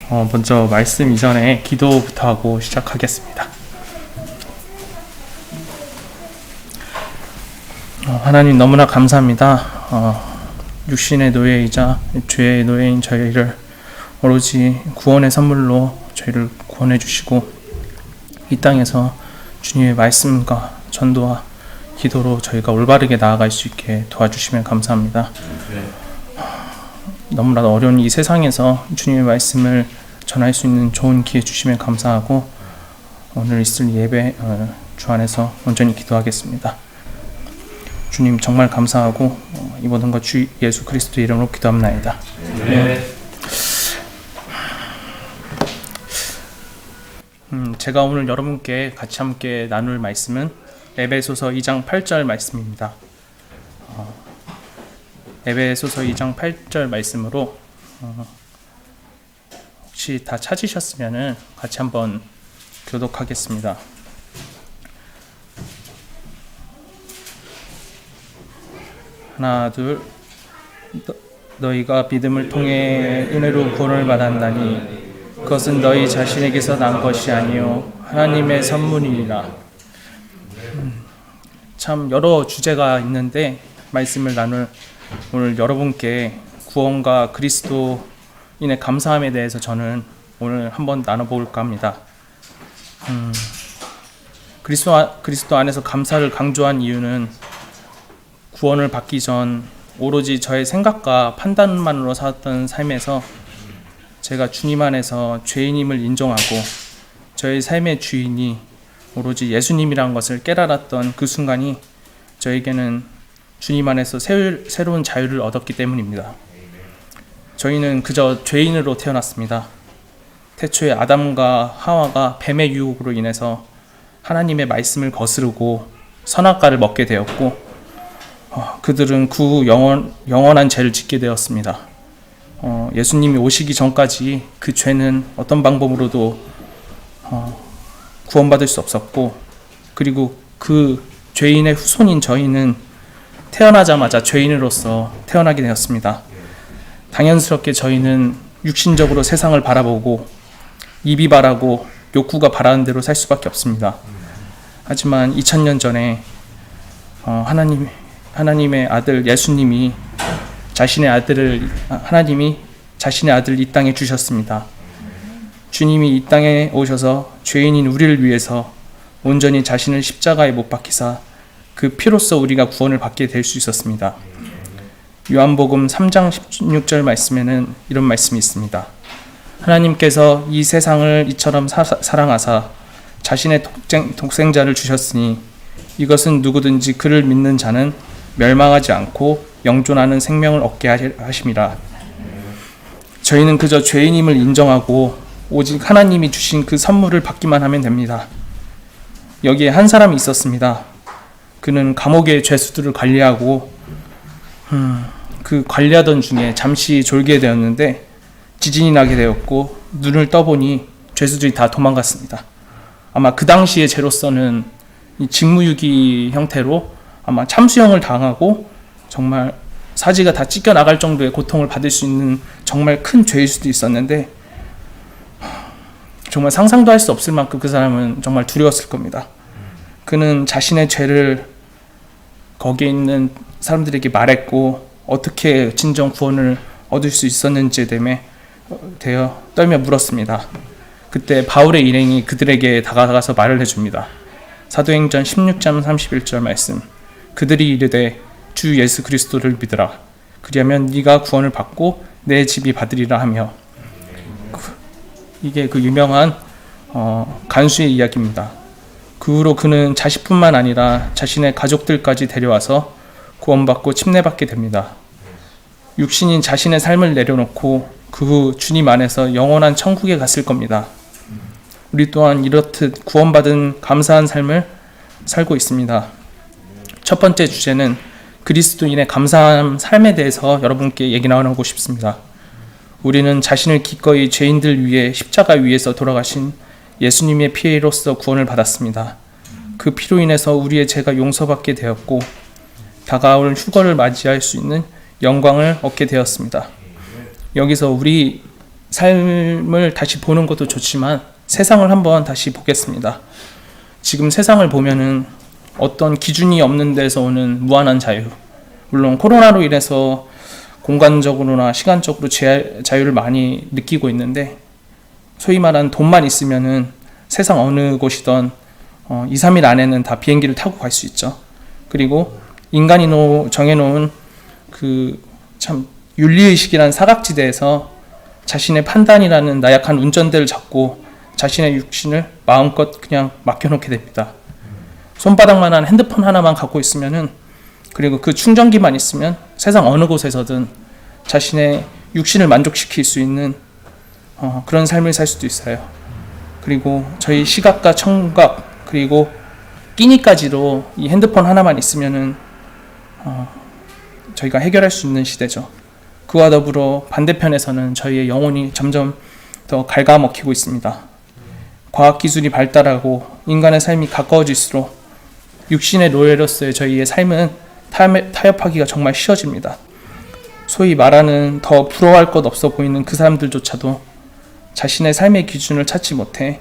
먼저 말씀 이전에 기도부터 하고 시작하겠습니다. 하나님 너무나 감사합니다. 육신의 노예이자 죄의 노예인 저희를 오로지 구원의 선물로 저희를 구원해 주시고 이 땅에서 주님의 말씀과 전도와 기도로 저희가 올바르게 나아갈 수 있게 도와주시면 감사합니다. 너무나 어려운 이 세상에서 주님의 말씀을 전할 수 있는 좋은 기회 주시면 감사하고 오늘 있을 예배 주 안에서 온전히 기도하겠습니다. 주님 정말 감사하고 이 모든 것 주 예수 그리스도 이름으로 기도합나이다. 제가 오늘 여러분께 같이 함께 나눌 말씀은 에베소서 2장 8절 말씀입니다. 에베소서 2장 8절 말씀으로 혹시 다 찾으셨으면 같이 한번 교독하겠습니다. 하나 둘. 너희가 믿음을 통해 은혜로 구원을 받았나니 그것은 너희 자신에게서 난 것이 아니요 하나님의 선물이니라. 참 여러 주제가 있는데 말씀을 나눌 오늘 여러분께 구원과 그리스도인의 감사함에 대해서 저는 오늘 한번 나눠볼까 합니다. 그리스도 안에서 감사를 강조한 이유는 구원을 받기 전 오로지 저의 생각과 판단만으로 살았던 삶에서 제가 주님 안에서 죄인임을 인정하고 저의 삶의 주인이 오로지 예수님이라는 것을 깨달았던 그 순간이 저에게는 주님 안에서 새로운 자유를 얻었기 때문입니다. 저희는 그저 죄인으로 태어났습니다. 태초에 아담과 하와가 뱀의 유혹으로 인해서 하나님의 말씀을 거스르고 선악과를 먹게 되었고 그들은 그 영원한 죄를 짓게 되었습니다. 예수님이 오시기 전까지 그 죄는 어떤 방법으로도 구원받을 수 없었고 그리고 그 죄인의 후손인 저희는 태어나자마자 죄인으로서 태어나게 되었습니다. 당연스럽게 저희는 육신적으로 세상을 바라보고 입이 바라고 욕구가 바라는 대로 살 수밖에 없습니다. 하지만 2000년 전에 하나님의 아들 예수님이 하나님이 자신의 아들을 이 땅에 주셨습니다. 주님이 이 땅에 오셔서 죄인인 우리를 위해서 온전히 자신을 십자가에 못 박히사 그 피로써 우리가 구원을 받게 될 수 있었습니다. 요한복음 3장 16절 말씀에는 이런 말씀이 있습니다. 하나님께서 이 세상을 이처럼 사랑하사 자신의 독생자를 주셨으니 이것은 누구든지 그를 믿는 자는 멸망하지 않고 영존하는 생명을 얻게 하심이라. 저희는 그저 죄인임을 인정하고 오직 하나님이 주신 그 선물을 받기만 하면 됩니다. 여기에 한 사람이 있었습니다. 그는 감옥의 죄수들을 관리하고 그 관리하던 중에 잠시 졸게 되었는데 지진이 나게 되었고 눈을 떠보니 죄수들이 다 도망갔습니다. 아마 그 당시의 죄로서는 이 직무유기 형태로 아마 참수형을 당하고 정말 사지가 다 찢겨나갈 정도의 고통을 받을 수 있는 정말 큰 죄일 수도 있었는데 정말 상상도 할 수 없을 만큼 그 사람은 정말 두려웠을 겁니다. 그는 자신의 죄를 거기에 있는 사람들에게 말했고 어떻게 진정 구원을 얻을 수 있었는지에 대해 떨며 물었습니다. 그때 바울의 일행이 그들에게 다가가서 말을 해줍니다. 사도행전 16장 31절 말씀. 그들이 이르되 주 예수 그리스도를 믿으라. 그리하면 네가 구원을 받고 내 집이 받으리라 하며 이게 그 유명한 간수의 이야기입니다. 그 후로 그는 자식뿐만 아니라 자신의 가족들까지 데려와서 구원받고 침례받게 됩니다. 육신인 자신의 삶을 내려놓고 그 후 주님 안에서 영원한 천국에 갔을 겁니다. 우리 또한 이렇듯 구원받은 감사한 삶을 살고 있습니다. 첫 번째 주제는 그리스도인의 감사한 삶에 대해서 여러분께 얘기 나누고 싶습니다. 우리는 자신을 기꺼이 죄인들 위해 십자가 위에서 돌아가신 예수님의 피로써 구원을 받았습니다. 그 피로 인해서 우리의 죄가 용서받게 되었고 다가올 휴거를 맞이할 수 있는 영광을 얻게 되었습니다. 여기서 우리 삶을 다시 보는 것도 좋지만 세상을 한번 다시 보겠습니다. 지금 세상을 보면은 어떤 기준이 없는 데서 오는 무한한 자유, 물론 코로나로 인해서 공간적으로나 시간적으로 자유를 많이 느끼고 있는데, 소위 말하는 돈만 있으면은 세상 어느 곳이든 2, 3일 안에는 다 비행기를 타고 갈 수 있죠. 그리고 인간이 정해놓은 그 참 윤리의식이라는 사각지대에서 자신의 판단이라는 나약한 운전대를 잡고 자신의 육신을 마음껏 그냥 맡겨놓게 됩니다. 손바닥만한 핸드폰 하나만 갖고 있으면은, 그리고 그 충전기만 있으면 세상 어느 곳에서든 자신의 육신을 만족시킬 수 있는 그런 삶을 살 수도 있어요. 그리고 저희 시각과 청각 그리고 끼니까지도 이 핸드폰 하나만 있으면은 저희가 해결할 수 있는 시대죠. 그와 더불어 반대편에서는 저희의 영혼이 점점 더 갉아먹히고 있습니다. 과학기술이 발달하고 인간의 삶이 가까워질수록 육신의 노예로서의 저희의 삶은 타협하기가 정말 쉬워집니다. 소위 말하는 더 부러워할 것 없어 보이는 그 사람들조차도 자신의 삶의 기준을 찾지 못해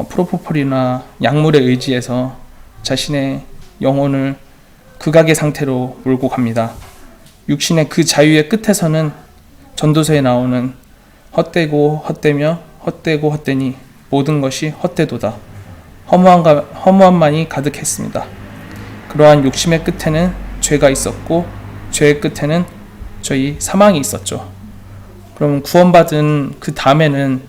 프로포폴이나 약물에 의지해서 자신의 영혼을 극악의 상태로 몰고 갑니다. 육신의 그 자유의 끝에서는 전도서에 나오는 헛되고 헛되며 헛되고 헛되니 모든 것이 헛되도다. 허무함만이 가득했습니다. 그러한 욕심의 끝에는 죄가 있었고 죄의 끝에는 저희 사망이 있었죠. 그럼 구원받은 그 다음에는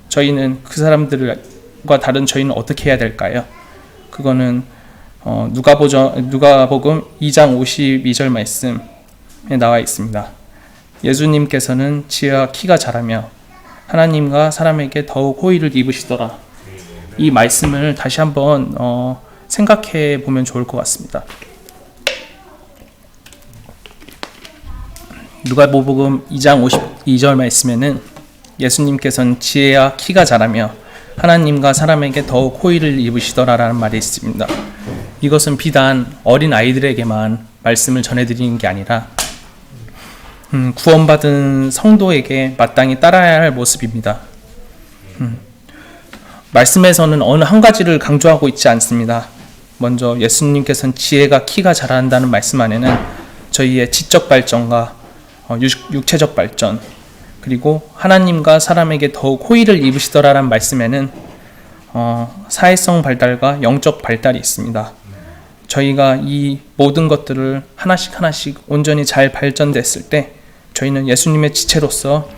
저희는 그 사람들과 다른 저희는 어떻게 해야 될까요? 그거는 누가복음 2장 52절 말씀에 나와 있습니다. 예수님께서는 지혜와 키가 자라며 하나님과 사람에게 더욱 호의를 입으시더라. 이 말씀을 다시 한번 생각해 보면 좋을 것 같습니다. 누가복음 2장 52절 말씀에는 예수님께서는 지혜와 키가 자라며 하나님과 사람에게 더욱 호의를 입으시더라라는 말이 있습니다. 이것은 비단 어린 아이들에게만 말씀을 전해드리는 게 아니라 구원받은 성도에게 마땅히 따라야 할 모습입니다. 말씀에서는 어느 한 가지를 강조하고 있지 않습니다. 먼저 예수님께서는 지혜가 키가 자란다는 말씀 안에는 저희의 지적 발전과 육체적 발전, 그리고 하나님과 사람에게 더욱 호의를 입으시더라라는 말씀에는 사회성 발달과 영적 발달이 있습니다. 저희가 이 모든 것들을 하나씩 온전히 잘 발전됐을 때 저희는 예수님의 지체로서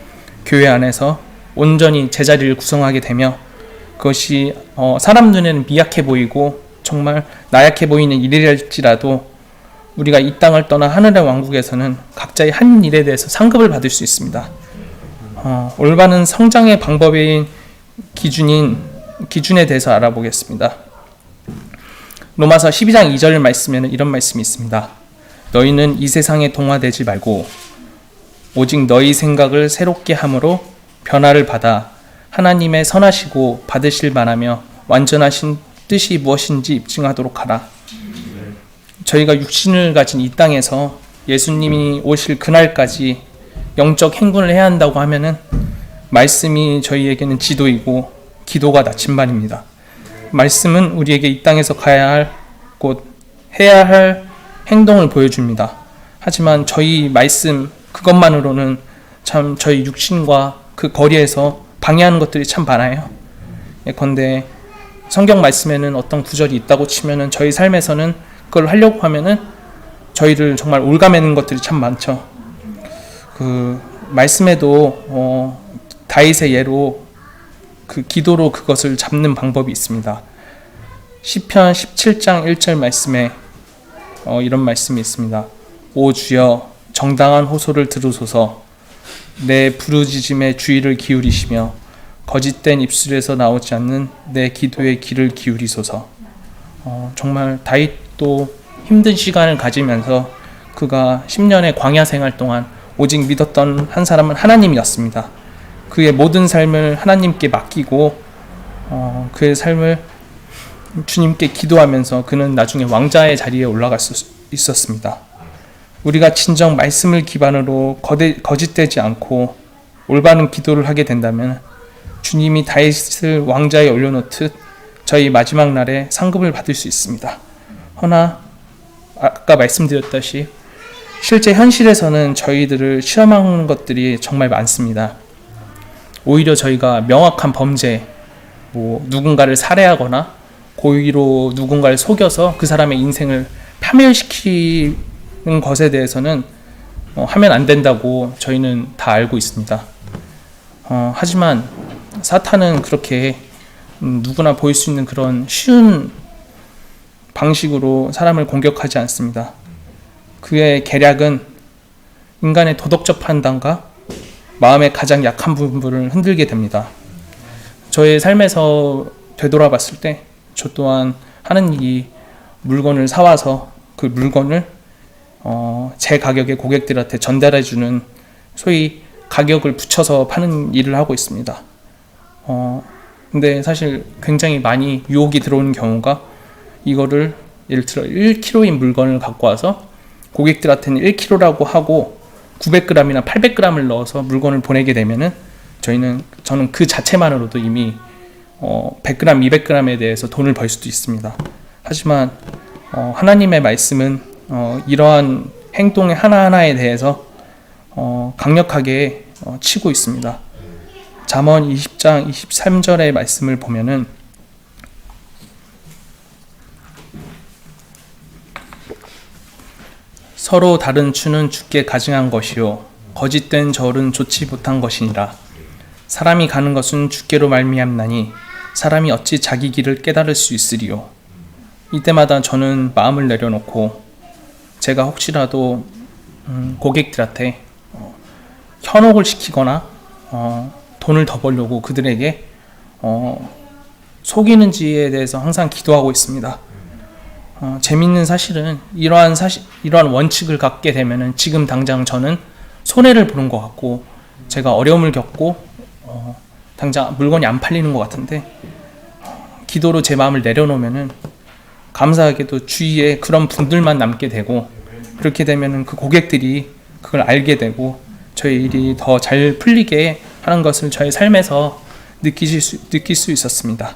교회 안에서 온전히 제자리를 구성하게 되며, 그것이 사람 눈에는 미약해 보이고 정말 나약해 보이는 일이랄지라도 우리가 이 땅을 떠나 하늘의 왕국에서는 각자의 한 일에 대해서 상급을 받을 수 있습니다. 올바른 성장의 방법인 기준에 대해서 알아보겠습니다. 로마서 12장 2절 말씀에는 이런 말씀이 있습니다. 너희는 이 세상에 동화되지 말고 오직 너희 생각을 새롭게 함으로 변화를 받아 하나님의 선하시고 받으실 만하며 완전하신 뜻이 무엇인지 입증하도록 하라. 저희가 육신을 가진 이 땅에서 예수님이 오실 그날까지 영적 행군을 해야 한다고 하면은 말씀이 저희에게는 지도이고 기도가 나침반입니다. 말씀은 우리에게 이 땅에서 가야 할 곳, 해야 할 행동을 보여줍니다. 하지만 저희 말씀 그것만으로는 참 저희 육신과 그 거리에서 방해하는 것들이 참 많아요. 예컨대 성경 말씀에는 어떤 구절이 있다고 치면은 저희 삶에서는 그걸 하려고 하면은 저희를 정말 올가매는 것들이 참 많죠. 그 말씀에도 다윗의 예로 그 기도로 그것을 잡는 방법이 있습니다. 시편 17장 1절 말씀에 이런 말씀이 있습니다. 오 주여 정당한 호소를 들으소서. 내 부르짖음에 주의를 기울이시며 거짓된 입술에서 나오지 않는 내 기도에 귀를 기울이소서. 정말 다윗도 힘든 시간을 가지면서 그가 10년의 광야 생활 동안 오직 믿었던 한 사람은 하나님이었습니다. 그의 모든 삶을 하나님께 맡기고 그의 삶을 주님께 기도하면서 그는 나중에 왕자의 자리에 올라갈 수 있었습니다. 우리가 진정 말씀을 기반으로 거짓되지 않고 올바른 기도를 하게 된다면 주님이 다윗을 왕좌에 올려놓듯 저희 마지막 날에 상급을 받을 수 있습니다. 허나 아까 말씀드렸다시피 실제 현실에서는 저희들을 시험하는 것들이 정말 많습니다. 오히려 저희가 명확한 범죄, 누군가를 살해하거나 고의로 누군가를 속여서 그 사람의 인생을 파멸시키는 것에 대해서는 하면 안 된다고 저희는 다 알고 있습니다. 하지만 사탄은 그렇게 누구나 보일 수 있는 그런 쉬운 방식으로 사람을 공격하지 않습니다. 그의 계략은 인간의 도덕적 판단과 마음의 가장 약한 부분을 흔들게 됩니다. 저의 삶에서 되돌아봤을 때 저 또한 하는 일이 물건을 사와서 그 물건을 제 가격에 고객들한테 전달해주는 소위 가격을 붙여서 파는 일을 하고 있습니다. 근데 사실 굉장히 많이 유혹이 들어오는 경우가 이거를 예를 들어 1kg인 물건을 갖고 와서 고객들한테는 1kg라고 하고 900g이나 800g을 넣어서 물건을 보내게 되면은 저는 그 자체만으로도 이미 100g, 200g에 대해서 돈을 벌 수도 있습니다. 하지만 하나님의 말씀은 이러한 행동의 하나하나에 대해서 강력하게 치고 있습니다. 잠언 20장 23절의 말씀을 보면은 서로 다른 추는 주께 가증한 것이요 거짓된 절은 좋지 못한 것이니라. 사람이 가는 것은 주께로 말미암나니 사람이 어찌 자기 길을 깨달을 수 있으리요. 이때마다 저는 마음을 내려놓고 제가 혹시라도 고객들한테 현혹을 시키거나 돈을 더 벌려고 그들에게 속이는지에 대해서 항상 기도하고 있습니다. 재밌는 사실은 이러한 원칙을 갖게 되면은 지금 당장 저는 손해를 보는 것 같고 제가 어려움을 겪고 당장 물건이 안 팔리는 것 같은데 기도로 제 마음을 내려놓으면은 감사하게도 주위에 그런 분들만 남게 되고 그렇게 되면은 그 고객들이 그걸 알게 되고 저희 일이 더 잘 풀리게 하는 것을 저의 삶에서 느낄 수 있었습니다.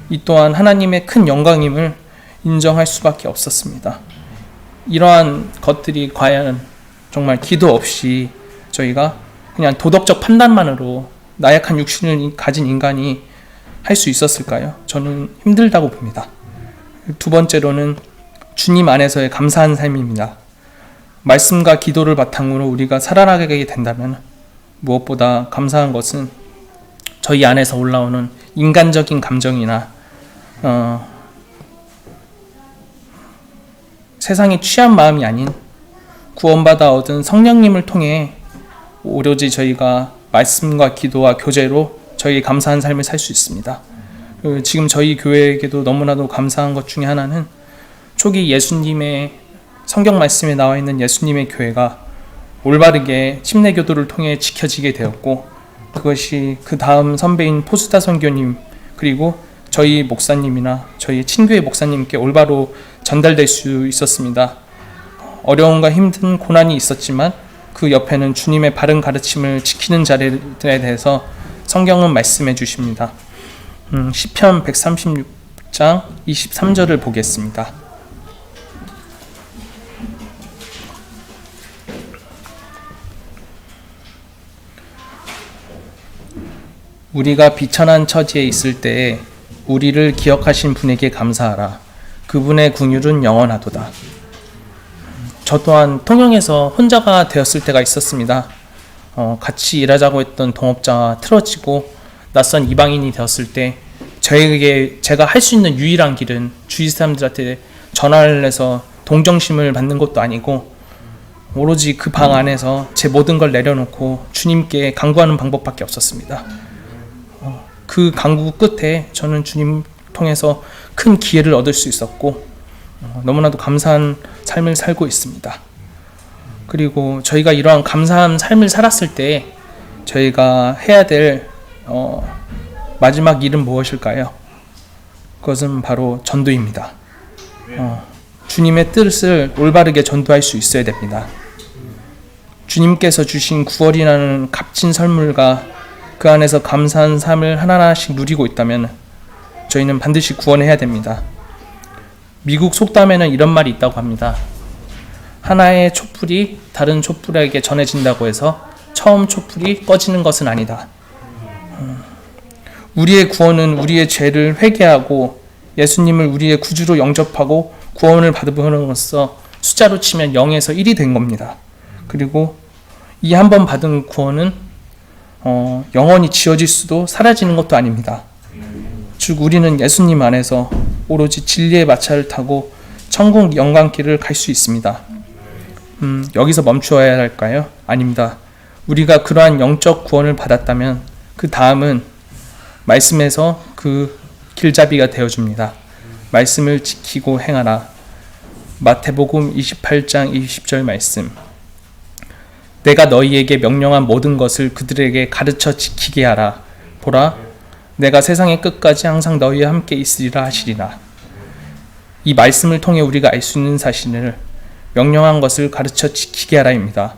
이 또한 하나님의 큰 영광임을 인정할 수밖에 없었습니다. 이러한 것들이 과연 정말 기도 없이 저희가 그냥 도덕적 판단만으로 나약한 육신을 가진 인간이 할 수 있었을까요? 저는 힘들다고 봅니다. 두 번째로는 주님 안에서의 감사한 삶입니다. 말씀과 기도를 바탕으로 우리가 살아나게 된다면 무엇보다 감사한 것은 저희 안에서 올라오는 인간적인 감정이나 세상에 취한 마음이 아닌 구원받아 얻은 성령님을 통해 오로지 저희가 말씀과 기도와 교제로 저희 감사한 삶을 살 수 있습니다. 지금 저희 교회에게도 너무나도 감사한 것 중에 하나는 초기 예수님의 성경 말씀에 나와 있는 예수님의 교회가 올바르게 침례교도를 통해 지켜지게 되었고 그것이 그 다음 선배인 포스타 선교님 그리고 저희 목사님이나 저희 친교회 목사님께 올바로 전달될 수 있었습니다. 어려움과 힘든 고난이 있었지만 그 옆에는 주님의 바른 가르침을 지키는 자들에 대해서 성경은 말씀해 주십니다. 시편 136장 23절을 보겠습니다. 우리가 비천한 처지에 있을 때에 우리를 기억하신 분에게 감사하라. 그분의 긍휼은 영원하도다. 저 또한 통영에서 혼자가 되었을 때가 있었습니다. 같이 일하자고 했던 동업자와 틀어지고 낯선 이방인이 되었을 때 제가 할 수 있는 유일한 길은 주위 사람들한테 전화를 해서 동정심을 받는 것도 아니고 오로지 그 방 안에서 제 모든 걸 내려놓고 주님께 간구하는 방법밖에 없었습니다. 그 간구 끝에 저는 주님 통해서 큰 기회를 얻을 수 있었고 너무나도 감사한 삶을 살고 있습니다. 그리고 저희가 이러한 감사한 삶을 살았을 때 저희가 해야 될 마지막 일은 무엇일까요? 그것은 바로 전도입니다. 주님의 뜻을 올바르게 전도할 수 있어야 됩니다. 주님께서 주신 구원이라는 값진 선물과 그 안에서 감사한 삶을 하나하나씩 누리고 있다면 저희는 반드시 구원해야 됩니다. 미국 속담에는 이런 말이 있다고 합니다. 하나의 촛불이 다른 촛불에게 전해진다고 해서 처음 촛불이 꺼지는 것은 아니다. 우리의 구원은 우리의 죄를 회개하고 예수님을 우리의 구주로 영접하고 구원을 받음으로써 숫자로 치면 0에서 1이 된 겁니다. 그리고 이 한 번 받은 구원은 영원히 지워질 수도 사라지는 것도 아닙니다. 즉 우리는 예수님 안에서 오로지 진리의 마차를 타고 천국 영광길을 갈 수 있습니다. 여기서 멈추어야 할까요? 아닙니다. 우리가 그러한 영적 구원을 받았다면 그 다음은 말씀에서 그 길잡이가 되어줍니다. 말씀을 지키고 행하라. 마태복음 28장 20절 말씀. 내가 너희에게 명령한 모든 것을 그들에게 가르쳐 지키게 하라. 보라, 내가 세상의 끝까지 항상 너희와 함께 있으리라 하시리라. 이 말씀을 통해 우리가 알 수 있는 사실을 명령한 것을 가르쳐 지키게 하라입니다.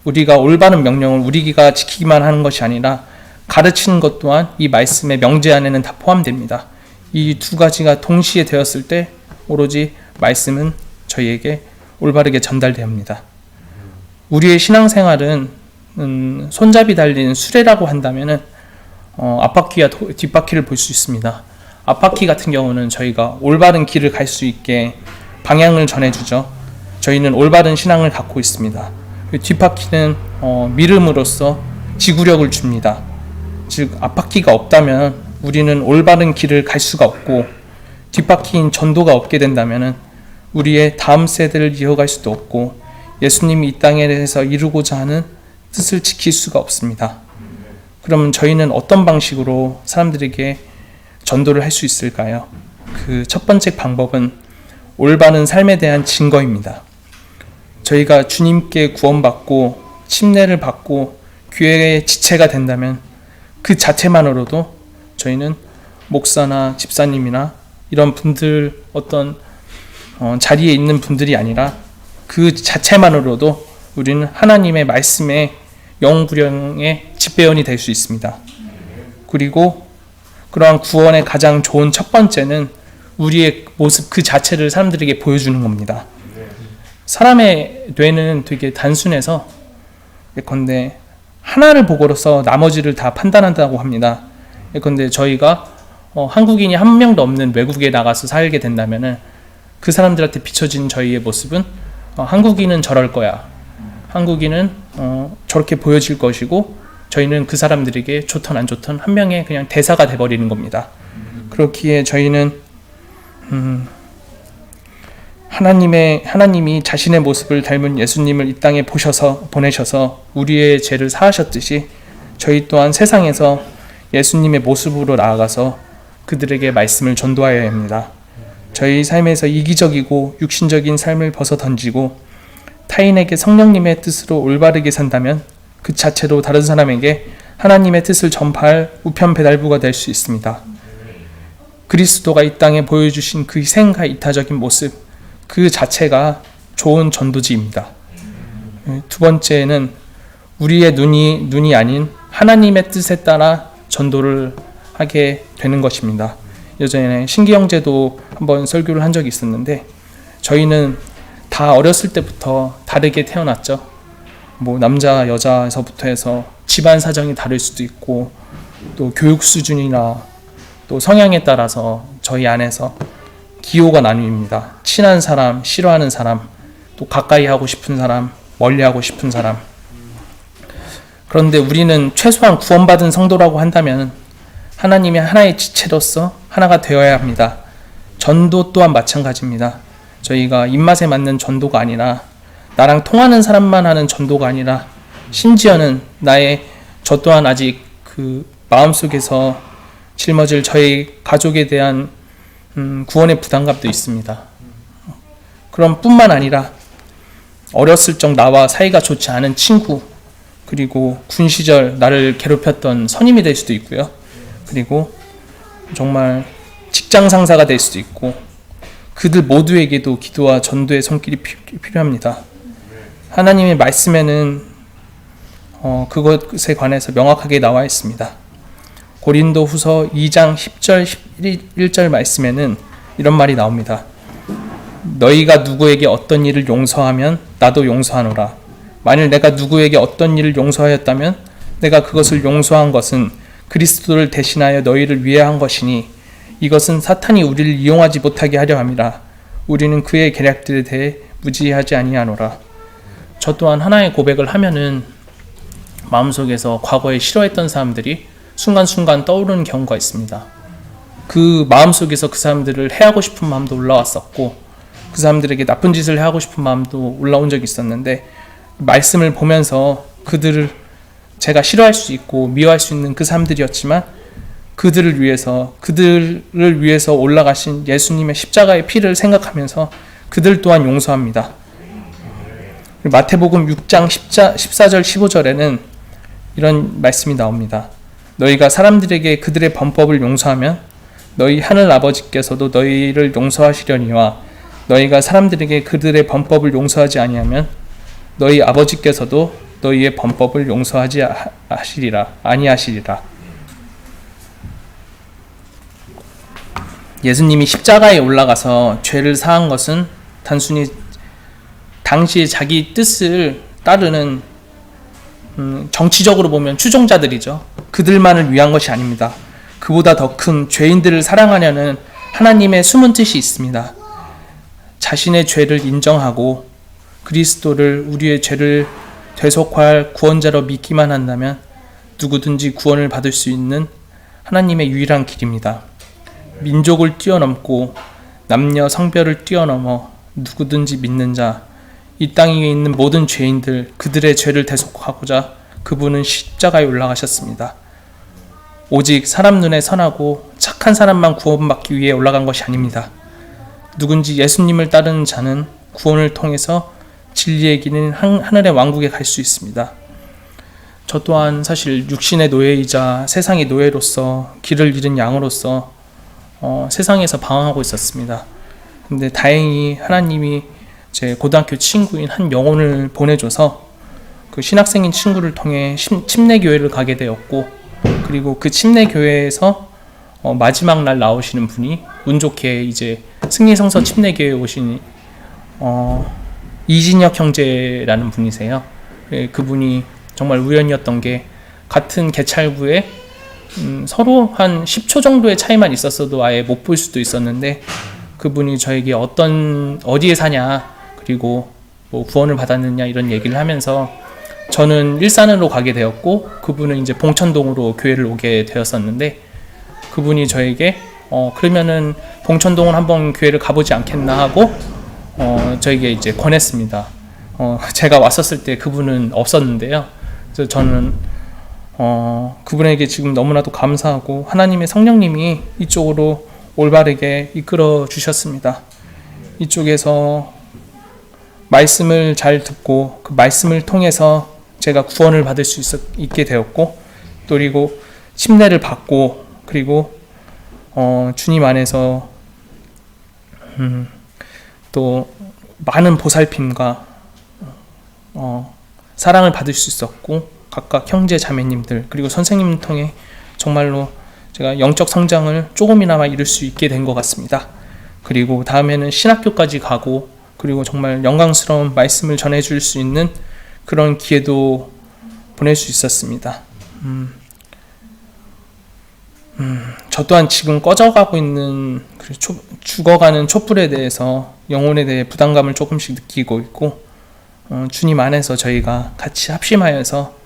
우리가 올바른 명령을 우리가 지키기만 하는 것이 아니라 가르치는 것 또한 이 말씀의 명제 안에는 다 포함됩니다. 이 두 가지가 동시에 되었을 때 오로지 말씀은 저희에게 올바르게 전달됩니다. 우리의 신앙생활은 손잡이 달린 수레라고 한다면 앞바퀴와 뒷바퀴를 볼 수 있습니다. 앞바퀴 같은 경우는 저희가 올바른 길을 갈 수 있게 방향을 전해주죠. 저희는 올바른 신앙을 갖고 있습니다. 뒷바퀴는 믿음으로써 지구력을 줍니다. 즉 앞바퀴가 없다면 우리는 올바른 길을 갈 수가 없고 뒷바퀴인 전도가 없게 된다면 우리의 다음 세대를 이어갈 수도 없고 예수님이 이 땅에 대해서 이루고자 하는 뜻을 지킬 수가 없습니다. 그러면 저희는 어떤 방식으로 사람들에게 전도를 할 수 있을까요? 그 첫 번째 방법은 올바른 삶에 대한 증거입니다. 저희가 주님께 구원받고 침례를 받고 교회의 지체가 된다면 그 자체만으로도 저희는 목사나 집사님이나 이런 분들 어떤 자리에 있는 분들이 아니라 그 자체만으로도 우리는 하나님의 말씀의 영구령의 집배원이 될 수 있습니다. 그리고 그러한 구원의 가장 좋은 첫 번째는 우리의 모습 그 자체를 사람들에게 보여주는 겁니다. 사람의 뇌는 되게 단순해서 예컨대 하나를 보고로서 나머지를 다 판단한다고 합니다. 예컨대 저희가 한국인이 한 명도 없는 외국에 나가서 살게 된다면 그 사람들한테 비춰진 저희의 모습은 한국인은 저럴 거야. 한국인은 저렇게 보여질 것이고 저희는 그 사람들에게 좋든 안 좋든 한 명의 그냥 대사가 돼버리는 겁니다. 그렇기에 저희는 하나님이 자신의 모습을 닮은 예수님을 이 땅에 보내셔서 우리의 죄를 사하셨듯이 저희 또한 세상에서 예수님의 모습으로 나아가서 그들에게 말씀을 전도하여야 합니다. 저희 삶에서 이기적이고 육신적인 삶을 벗어던지고 타인에게 성령님의 뜻으로 올바르게 산다면 그 자체로 다른 사람에게 하나님의 뜻을 전파할 우편 배달부가 될 수 있습니다. 그리스도가 이 땅에 보여주신 그 희생과 이타적인 모습 그 자체가 좋은 전도지입니다. 두 번째는 우리의 눈이 아닌 하나님의 뜻에 따라 전도를 하게 되는 것입니다. 예전에 신기형제도 한번 설교를 한 적이 있었는데 저희는 다 어렸을 때부터 다르게 태어났죠. 남자 여자에서부터 해서 집안 사정이 다를 수도 있고 또 교육 수준이나 또 성향에 따라서 저희 안에서 기호가 나뉩니다. 친한 사람, 싫어하는 사람, 또 가까이 하고 싶은 사람, 멀리 하고 싶은 사람. 그런데 우리는 최소한 구원받은 성도라고 한다면 하나님의 하나의 지체로서 하나가 되어야 합니다. 전도 또한 마찬가지입니다. 저희가 입맛에 맞는 전도가 아니라 나랑 통하는 사람만 하는 전도가 아니라 심지어는 저 또한 아직 그 마음속에서 짊어질 저희 가족에 대한 구원의 부담감도 있습니다. 그럼 뿐만 아니라 어렸을 적 나와 사이가 좋지 않은 친구, 그리고 군 시절 나를 괴롭혔던 선임이 될 수도 있고요. 그리고 정말 직장 상사가 될 수도 있고 그들 모두에게도 기도와 전도의 손길이 필요합니다. 하나님의 말씀에는 그것에 관해서 명확하게 나와 있습니다. 고린도 후서 2장 10절 11절 말씀에는 이런 말이 나옵니다. 너희가 누구에게 어떤 일을 용서하면 나도 용서하노라. 만일 내가 누구에게 어떤 일을 용서하였다면 내가 그것을 용서한 것은 그리스도를 대신하여 너희를 위해 한 것이니 이것은 사탄이 우리를 이용하지 못하게 하려 함이라. 우리는 그의 계략들에 대해 무지하지 아니하노라. 저 또한 하나의 고백을 하면은 마음속에서 과거에 싫어했던 사람들이 순간순간 떠오르는 경우가 있습니다. 그 마음속에서 그 사람들을 해하고 싶은 마음도 올라왔었고 그 사람들에게 나쁜 짓을 하고 싶은 마음도 올라온 적이 있었는데 말씀을 보면서 그들을 제가 싫어할 수 있고 미워할 수 있는 그 사람들이었지만 그들을 위해서 올라가신 예수님의 십자가의 피를 생각하면서 그들 또한 용서합니다. 마태복음 6장 14절 15절에는 이런 말씀이 나옵니다. 너희가 사람들에게 그들의 범법을 용서하면 너희 하늘 아버지께서도 너희를 용서하시려니와 너희가 사람들에게 그들의 범법을 용서하지 아니하면 너희 아버지께서도 너희의 범법을 용서하지 아니하시리라. 예수님이 십자가에 올라가서 죄를 사한 것은 단순히 당시 자기 뜻을 따르는 정치적으로 보면 추종자들이죠. 그들만을 위한 것이 아닙니다. 그보다 더 큰 죄인들을 사랑하려는 하나님의 숨은 뜻이 있습니다. 자신의 죄를 인정하고 그리스도를 우리의 죄를 대속할 구원자로 믿기만 한다면 누구든지 구원을 받을 수 있는 하나님의 유일한 길입니다. 민족을 뛰어넘고 남녀 성별을 뛰어넘어 누구든지 믿는 자, 이 땅 위에 있는 모든 죄인들, 그들의 죄를 대속하고자 그분은 십자가에 올라가셨습니다. 오직 사람 눈에 선하고 착한 사람만 구원받기 위해 올라간 것이 아닙니다. 누군지 예수님을 따르는 자는 구원을 통해서 진리의 길인 하늘의 왕국에 갈 수 있습니다. 저 또한 사실 육신의 노예이자 세상의 노예로서 길을 잃은 양으로서 세상에서 방황하고 있었습니다. 근데 다행히 하나님이 제 고등학교 친구인 한 영혼을 보내줘서 그 신학생인 친구를 통해 침례교회를 가게 되었고, 그리고 그 침례교회에서 마지막 날 나오시는 분이 운 좋게 이제 승리성서 침례교회에 오신 이진혁 형제라는 분이세요. 그분이 정말 우연이었던 게 같은 개찰구에 서로 한 10초 정도의 차이만 있었어도 아예 못 볼 수도 있었는데 그분이 저에게 어디에 사냐, 그리고 뭐 구원을 받았느냐 이런 얘기를 하면서 저는 일산으로 가게 되었고 그분은 이제 봉천동으로 교회를 오게 되었었는데 그분이 저에게 그러면은 봉천동을 한번 교회를 가보지 않겠나 하고 저에게 이제 권했습니다. 제가 왔었을 때 그분은 없었는데요. 그래서 저는 그분에게 지금 너무나도 감사하고 하나님의 성령님이 이쪽으로 올바르게 이끌어 주셨습니다. 이쪽에서 말씀을 잘 듣고 그 말씀을 통해서 제가 구원을 받을 수 있게 되었고, 또 그리고 침례를 받고, 그리고 주님 안에서 또 많은 보살핌과 사랑을 받을 수 있었고, 각각 형제 자매님들 그리고 선생님을 통해 정말로 제가 영적 성장을 조금이나마 이룰 수 있게 된 것 같습니다. 그리고 다음에는 신학교까지 가고, 그리고 정말 영광스러운 말씀을 전해줄 수 있는 그런 기회도 보낼 수 있었습니다. 저 또한 지금 꺼져가고 있는 죽어가는 촛불에 대해서 영혼에 대해 부담감을 조금씩 느끼고 있고, 주님 안에서 저희가 같이 합심하여서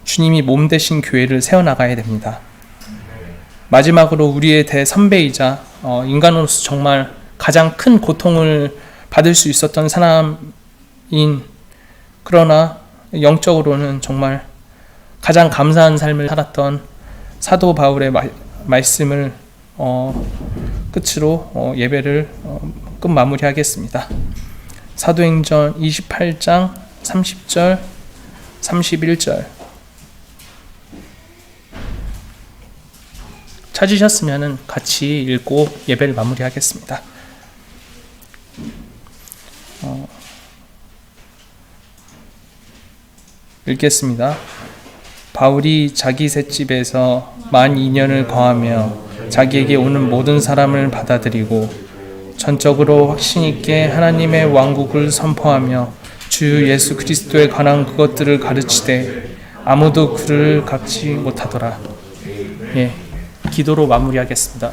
주님이 몸 되신 교회를 세워나가야 됩니다. 마지막으로 우리의 대선배이자 인간으로서 정말 가장 큰 고통을 받을 수 있었던 사람인, 그러나 영적으로는 정말 가장 감사한 삶을 살았던 사도 바울의 말씀을 끝으로 예배를 끝 마무리하겠습니다. 사도행전 28장 30절 31절 찾으셨으면 같이 읽고 예배를 마무리하겠습니다. 읽겠습니다. 바울이 자기 셋집에서 만 2년을 거하며 자기에게 오는 모든 사람을 받아들이고 전적으로 확신 있게 하나님의 왕국을 선포하며 주 예수 그리스도에 관한 그것들을 가르치되 아무도 그를 갖지 못하더라. 예, 기도로 마무리하겠습니다.